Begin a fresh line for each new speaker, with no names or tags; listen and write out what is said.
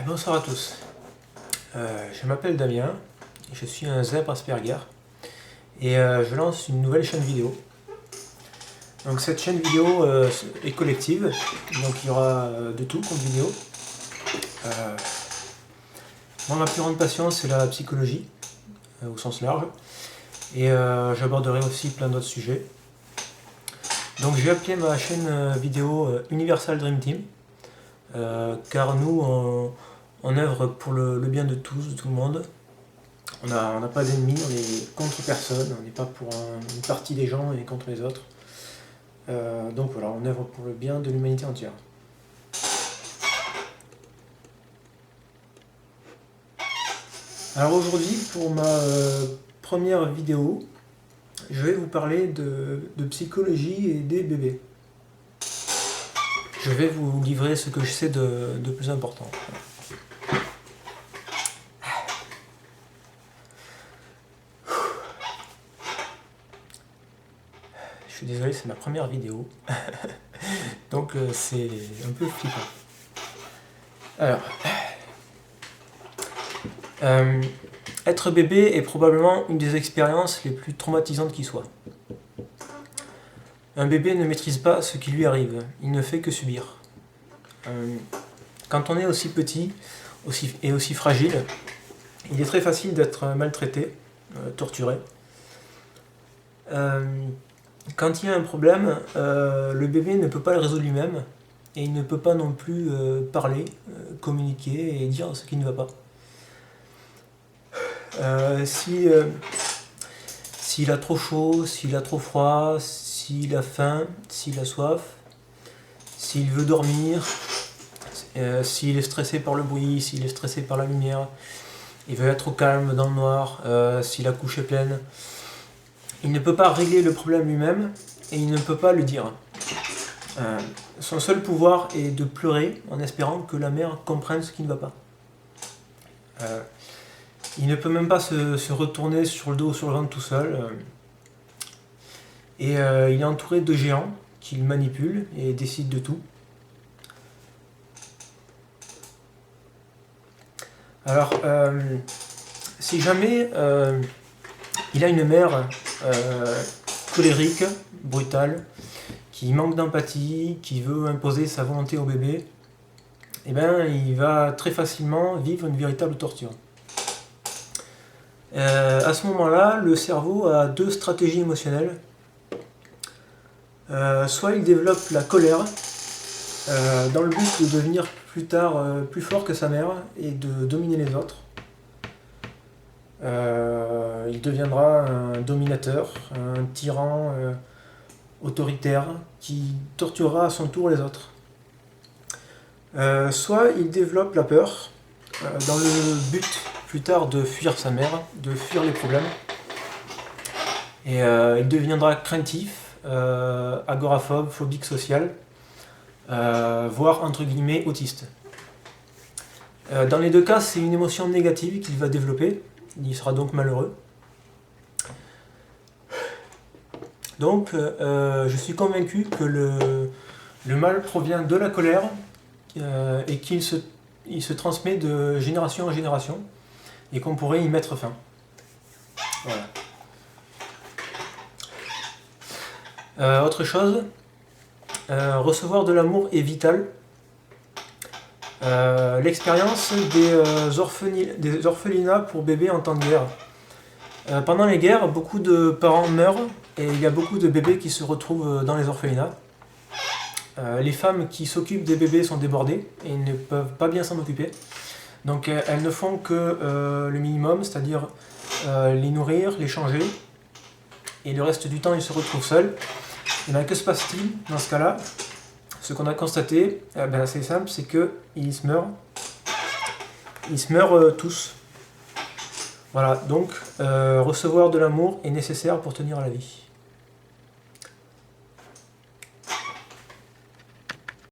Bonsoir à tous, je m'appelle Damien, je suis un zèbre Asperger et je lance une nouvelle chaîne vidéo. Donc cette chaîne vidéo est collective, donc il y aura de tout comme vidéo. Moi, ma plus grande passion c'est la psychologie au sens large et j'aborderai aussi plein d'autres sujets. Donc j'ai appelé ma chaîne vidéo Universal Dream Team car nous on œuvre pour le bien de tous, de tout le monde. On n'a pas d'ennemis, on est contre personne, on n'est pas pour une partie des gens et contre les autres. Donc voilà, on œuvre pour le bien de l'humanité entière. Alors aujourd'hui, pour ma première vidéo, je vais vous parler de psychologie et des bébés. Je vais vous livrer ce que je sais de plus important. Je suis désolé, c'est ma première vidéo, donc c'est un peu flippant. Alors, être bébé est probablement une des expériences les plus traumatisantes qui soit. Un bébé ne maîtrise pas ce qui lui arrive, il ne fait que subir. Quand on est aussi petit et aussi fragile, il est très facile d'être maltraité, torturé. Quand il y a un problème, le bébé ne peut pas le résoudre lui-même et il ne peut pas non plus parler, communiquer et dire ce qui ne va pas. S'il a trop chaud, s'il a trop froid, s'il a faim, s'il a soif, s'il veut dormir, s'il est stressé par le bruit, s'il est stressé par la lumière, il veut être au calme dans le noir, si la couche est pleine, il ne peut pas régler le problème lui-même et il ne peut pas le dire. Son seul pouvoir est de pleurer en espérant que la mère comprenne ce qui ne va pas. Il ne peut même pas se retourner sur le dos ou sur le ventre tout seul. Et il est entouré de géants qui le manipulent et décident de tout. Alors, si jamais il a une mère colérique, brutale, qui manque d'empathie, qui veut imposer sa volonté au bébé, eh bien, il va très facilement vivre une véritable torture. À ce moment-là, le cerveau a deux stratégies émotionnelles. Soit il développe la colère, dans le but de devenir plus tard plus fort que sa mère et de dominer les autres. Il deviendra un dominateur, un tyran autoritaire qui torturera à son tour les autres. Soit il développe la peur, dans le but plus tard de fuir sa mère, de fuir les problèmes. Et il deviendra craintif, agoraphobe, phobique social, voire entre guillemets autiste. Dans les deux cas, c'est une émotion négative qu'il va développer, il sera donc malheureux. Donc je suis convaincu que le mal provient de la colère et qu'il se transmet de génération en génération et qu'on pourrait y mettre fin. Voilà. Autre chose, recevoir de l'amour est vital. L'expérience des orphelinats pour bébés en temps de guerre. Pendant les guerres, beaucoup de parents meurent et il y a beaucoup de bébés qui se retrouvent dans les orphelinats. Les femmes qui s'occupent des bébés sont débordées et ne peuvent pas bien s'en occuper. Donc elles ne font que le minimum, c'est-à-dire les nourrir, les changer. Et le reste du temps, ils se retrouvent seuls. Et bien, que se passe-t-il dans ce cas-là? Ce qu'on a constaté, c'est simple, c'est qu'ils se meurent. Ils se meurent tous. Voilà, donc recevoir de l'amour est nécessaire pour tenir à la vie.